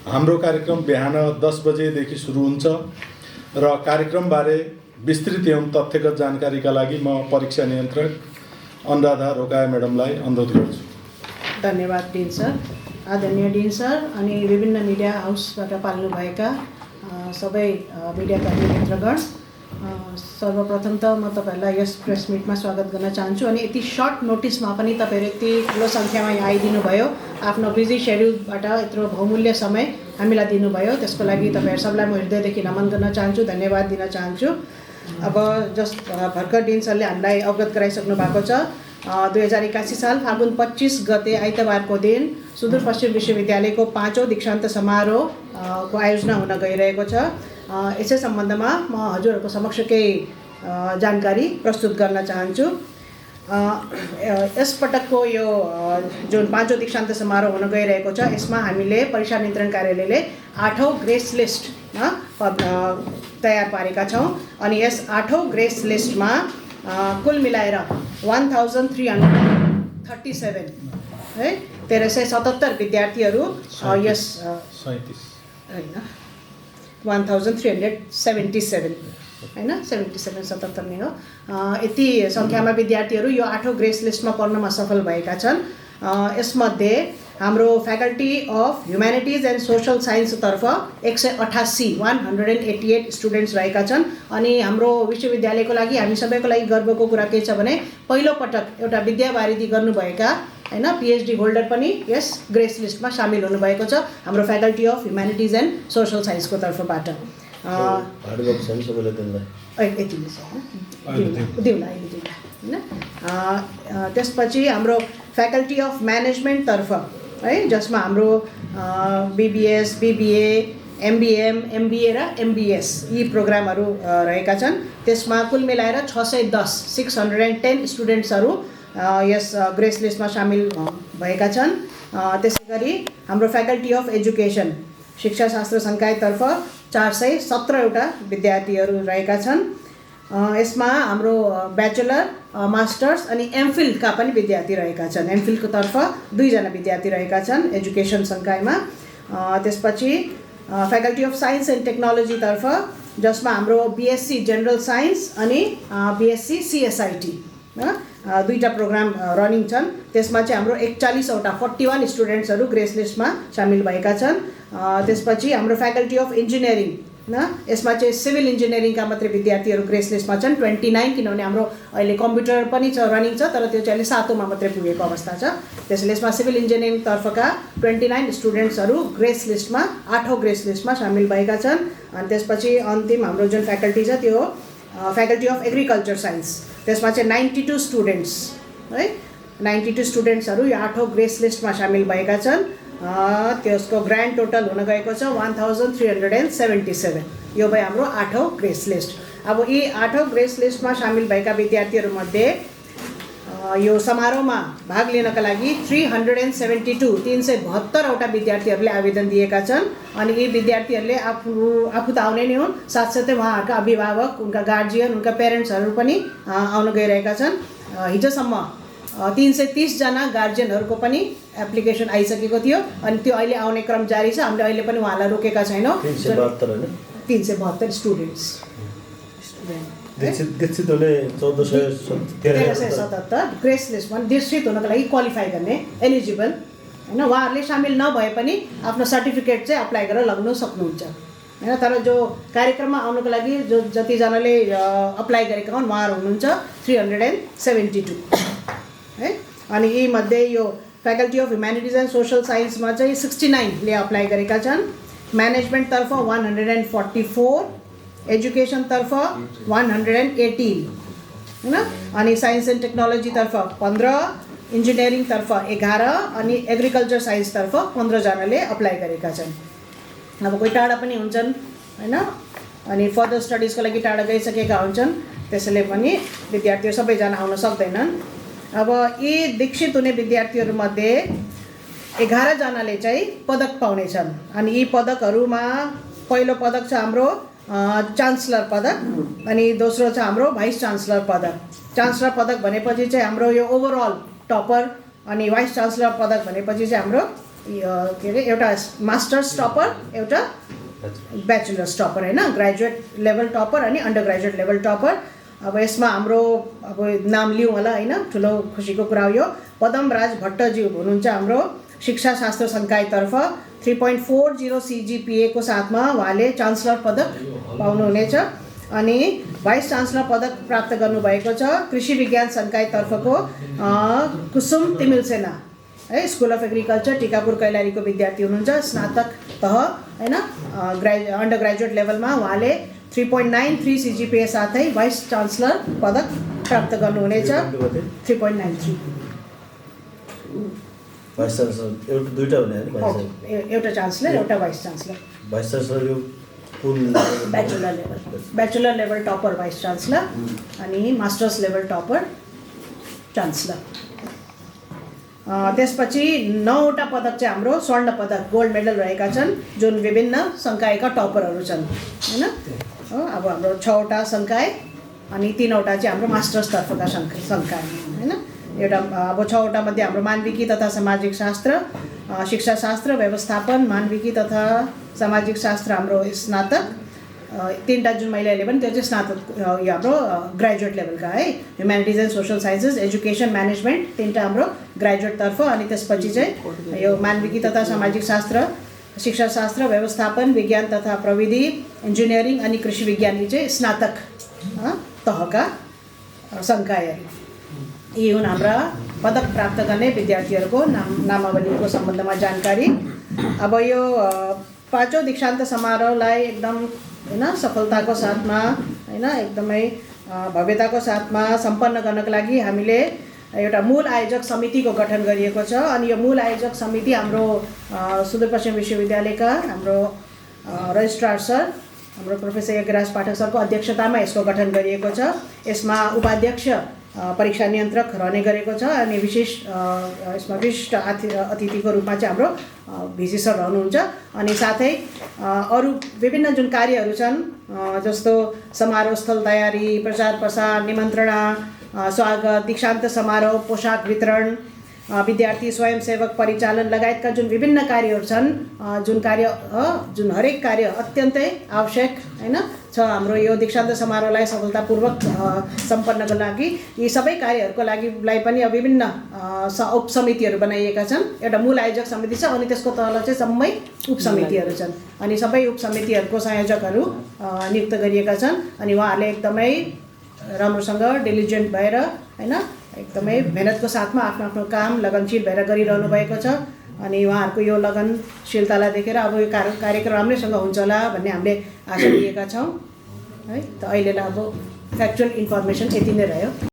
हाम्रो कार्यक्रम बिहान 10 बजेदेखि सुरु हुन्छ र कार्यक्रमबारे विस्तृत एवं तथ्यगत जानकारीका लागि म परीक्षा नियन्त्रक अनुराधा रोकाया म्याडमलाई अनुरोध गर्छु। धन्यवाद डिन सर। आदरणीय डिन सर अनि विभिन्न मिडिया हाउसबाट पाल्नुभएका सबै मिडियाकर्मी मित्रगण, सर्वप्रथम त म तपाईहरुलाई यस प्रेस मिटमा स्वागत गर्न चाहन्छु। अनि यति सर्ट नोटिसमा पनि तपाईहरु यति ठुलो संख्यामा यहाँ आइदिनु भयो, आफ्नो बिजी शेड्युलबाट यत्रो बहुमूल्य समय हामीलाई दिनुभयो, त्यसको लागि तपाईहरु सबैलाई म हृदयदेखि नमन गर्न चाहन्छु, धन्यवाद दिन चाहन्छु। अब भर्खर डिन सरले हामीलाई अवगत गराइसक्नु भएको छ। 2081 साल फागुन 25 गते आइतबारको दिन सुदूरपश्चिम विश्वविद्यालयको 5औं दीक्षान्त समारोह को आयोजना हुन गइरहेको छ। यसै सम्बन्धमा म हजुरहरूको समक्ष केही जानकारी प्रस्तुत गर्न चाहन्छु। यस पटकको यो जुन 5औं दीक्षान्त समारोह हुन गइरहेको छ, यसमा हामीले परीक्षा नियन्त्रण कार्यालयले 8औं ग्रेस लिस्ट तयार पारेका छौँ। अनि यस 8औं ग्रेस लिस्टमा कुल मिलाएर 1337 है 1377 विद्यार्थीहरू यस 1377 हैन 77 नै हो, यति संख्यामा विद्यार्थीहरू यो 8औं ग्रेस लिस्टमा पर्नमा सफल भएका छन्। यसमध्ये हाम्रो faculty of humanities and social science तर्फ 188 स्टुडेन्ट्स रहेका छन्। अनि हाम्रो विश्वविद्यालयको लागि, हामी सबैको लागि गर्वको कुरा के छ भने पहिलो पटक एउटा विद्यावारिधि गर्नुभएका हैन पीएचडी होल्डर पनि यस ग्रेस लिस्टमा सामेल हुनुभएको छ, हाम्रो faculty of humanities and social साइन्सको तर्फबाट। त्यसपछि हाम्रो फ्याकल्टी अफ म्यानेजमेन्ट तर्फ है, जसमा हाम्रो बीबीएस, बीबीए, एमबीएम, एमबीए र एमबीएस यी प्रोग्रामहरू रहेका छन्। त्यसमा कुल मिलाएर 610 स्टुडेन्ट्सहरू यस ग्रेस लिस्टमा सामेल भएका छन्। त्यसै गरी हाम्रो फ्याकल्टी अफ एजुकेसन शिक्षाशास्त्र संकायतर्फ 417 विद्यार्थीहरू रहेका छन्। यसमा हाम्रो ब्याचलर, मास्टर्स अनि एमफिलका पनि विद्यार्थी रहेका छन्। एमफिलको तर्फ 2 जना विद्यार्थी रहेका छन् एजुकेसन संकायमा। त्यसपछि faculty of science and technology तर्फ, जसमा हाम्रो बीएससी जनरल साइन्स अनि बीएससी सीएसआईटी दुईटा प्रोग्राम रनिङ छन्। त्यसमा चाहिँ हाम्रो 41 स्टुडेन्ट्सहरू ग्रेस लिस्टमा सामेल भएका छन्। त्यसपछि हाम्रो फ्याकल्टी अफ इन्जिनियरिङ यसमा चाहिँ सिभिल इन्जिनियरिङका मात्रै विद्यार्थीहरू ग्रेस लिस्टमा छन् 29, किनभने हाम्रो अहिले कम्प्युटर पनि छ रनिङ छ, तर त्यो चाहिँ अहिले 7औँमा मात्रै पुगेको अवस्था छ। त्यसैले यसमा सिभिल इन्जिनियरिङ तर्फका 29 स्टुडेन्ट्सहरू ग्रेस लिस्टमा 8औं ग्रेस लिस्टमा सामेल भएका छन्। अनि त्यसपछि अन्तिम हाम्रो जुन फ्याकल्टी छ त्यो हो फ्याकल्टी अफ एग्रिकल्चर साइन्स। त्यसमा चाहिँ 92 स्टुडेन्ट्स है 92 स्टुडेन्ट्सहरू यो 8औं ग्रेस लिस्टमा सामेल भएका छन्। त्यसको ग्रान्ड टोटल हुन गएको छ 1377। यो भयो हाम्रो 8औं ग्रेस लिस्ट। अब यी 8औं ग्रेस लिस्टमा सामेल भएका विद्यार्थीहरूमध्ये यो समारोहमा भाग लिनका लागि 372 विद्यार्थीहरूले आवेदन दिएका छन्। अनि यी विद्यार्थीहरूले आफू त आउने नै हुन्, साथसाथै उहाँहरूका अभिभावक, उनका गार्जियन, उनका पेरेन्ट्सहरू पनि आउन गइरहेका छन्। हिजोसम्म 330 जना गार्जियनहरूको पनि एप्लिकेसन आइसकेको थियो। अनि त्यो अहिले आउने क्रम जारी छ। हामीले अहिले पनि उहाँलाई रोकेका छैनौँ। 372 स्टुडेन्ट्स दीक्षित हुने 1477 ग्रेस लिस्टमा दीक्षित हुनको लागि क्वालिफाई गर्ने एलिजिबल हैन, उहाँहरूले सामेल नभए पनि आफ्नो सर्टिफिकेट चाहिँ अप्लाई गरेर लगाउन सक्नुहुन्छ हैन। तर जो कार्यक्रममा आउनको लागि जो जतिजनाले अप्लाई गरेका हुन् उहाँहरू हुनुहुन्छ 372 है। अनि यी मध्ये यो faculty of humanities and social साइन्समा चाहिँ 69 ले अप्लाई गरेका छन्। म्यानेजमेन्ट तर्फ 144, एजुकेसन तर्फ 118 हैन। अनि साइन्स एन्ड टेक्नोलोजी तर्फ 15, इन्जिनियरिङ तर्फ 11 अनि एग्रिकल्चर साइन्स तर्फ 15 जनाले अप्लाई गरेका छन्। अब कोही टाढा पनि हुन्छन् हैन, अनि फर्दर स्टडिजको लागि टाढा गइसकेका हुन्छन्, त्यसैले पनि विद्यार्थीहरू सबैजना आउन सक्दैनन्। अब यी दीक्षित हुने विद्यार्थीहरूमध्ये 11 जनाले चाहिँ पदक पाउनेछन्। अनि यी पदकहरूमा पहिलो पदक छ हाम्रो चान्सलर पदक, अनि दोस्रो छ हाम्रो भाइस चान्सलर पदक। चान्सलर पदक भनेपछि चाहिँ हाम्रो यो ओभरअल टपर, अनि भाइस चान्सलर पदक भनेपछि चाहिँ हाम्रो के अरे एउटा मास्टर्स टपर, एउटा ब्याचलर्स टपर होइन, ग्रेजुएट लेभल टपर अनि अन्डर ग्रेजुएट लेभल टपर। अब यसमा हाम्रो अब नाम लिउँ होला होइन, ठुलो खुसीको कुरा हो यो। पदमराज भट्टज्यू हुनुहुन्छ हाम्रो शिक्षा शास्त्र संकायतर्फ 3.40 CGPA को साथमा उहाँले चान्सलर पदक पाउनुहुनेछ। अनि भाइस चान्सलर पदक प्राप्त गर्नुभएको छ कृषि विज्ञान संकायतर्फको कुसुम तिमिल सेना है, स्कुल अफ एग्रिकल्चर टिकापुर कैलालीको विद्यार्थी हुनुहुन्छ, स्नातक तह होइन, अन्डर ग्रेजुएट लेभलमा उहाँले 3.93 CGPA साथै भाइस चान्सलर पदक प्राप्त गर्नुहुनेछ। 3.93 भाइस चान्सलर एउटा दुईटा हुने हैन, एउटा चान्सलर एउटा भाइस चान्सलर। भाइस चान्सलर यो कुन bachelor level topper vice chancellor अनि मास्टर्स लेभल टपर चान्सलर। त्यसपछि 9वटा पदक चाहिँ हाम्रो स्वर्ण पदक गोल्ड मेडल रहेका छन्, जुन विभिन्न संकायका टपरहरू छन् होइन। अब हाम्रो 6वटा संकाय अनि 3वटा चाहिँ हाम्रो मास्टर्स तर्फका संकाय होइन। एउटा अब 6वटा मध्ये हाम्रो मानविकी तथा सामाजिक शास्त्र, शिक्षा शास्त्र, व्यवस्थापन, मानविकी तथा सामाजिक शास्त्र हाम्रो स्नातक, 3टा जुन मैले अहिले पनि त्यो चाहिँ स्नातक यो हाम्रो ग्रेजुएट लेभलका है। Humanities and social sciences, education management 3टा हाम्रो ग्रेजुएट तर्फ। अनि त्यसपछि चाहिँ यो मानविकी तथा सामाजिक शास्त्र, शिक्षा शास्त्र, व्यवस्थापन, विज्ञान तथा प्रविधि, इन्जिनियरिङ अनि कृषि विज्ञान यी चाहिँ स्नातक तहका संकायहरू। यी हुन् हाम्रा पदक प्राप्त गर्ने विद्यार्थीहरूको नामावलीको सम्बन्धमा जानकारी। अब यो 5औं दीक्षान्त समारोहलाई एकदम होइन सफलताको साथमा होइन एकदमै भव्यताको साथमा सम्पन्न गर्नको लागि हामीले एउटा मूल आयोजक समितिको गठन गरिएको छ। अनि यो मूल आयोजक समिति हाम्रो सुदूरपश्चिम विश्वविद्यालयका हाम्रो रजिस्ट्रार सर हाम्रो प्रोफेसर यज्ञराज पाठक सरको अध्यक्षतामा यसको गठन गरिएको छ। यसमा उपाध्यक्ष परीक्षा नियन्त्रक रहने गरेको छ अनि यसमा विशिष्ट अतिथिको रूपमा चाहिँ हाम्रो भिसी सर रहनुहुन्छ। अनि साथै अरू विभिन्न जुन कार्यहरू छन् जस्तो समारोह स्थल तयारी, प्रचार प्रसार, निमन्त्रणा, स्वागत, दीक्षान्त समारोह, पोशाक वितरण, विद्यार्थी स्वयंसेवक परिचालन लगायतका जुन विभिन्न कार्यहरू छन्, जुन हरेक कार्य अत्यन्तै आवश्यक होइन छ हाम्रो यो दीक्षान्त समारोहलाई सफलतापूर्वक सम्पन्नको लागि। यी सबै कार्यहरूको लागि पनि विभिन्न उपसमितिहरू बनाइएका छन्। एउटा मूल आयोजक समिति छ अनि त्यसको तल चाहिँ सबै उपसमितिहरू छन् अनि सबै उपसमितिहरूको संयोजकहरू नियुक्त गरिएका छन्। अनि उहाँहरूले एकदमै राम्रोसँग डिलिजेन्ट भएर होइन एकदमै मेहनतको साथमा आफ्नो आफ्नो काम लगनशील भएर गरिरहनु भएको छ। अनि उहाँहरूको यो लगनशीलतालाई देखेर अब यो कार्यक्रम राम्रैसँग हुन्छ होला भन्ने हामीले आशा लिएका छौँ है। त अहिलेलाई अब फ्याक्चुअल इन्फर्मेसन यति नै रह्यो।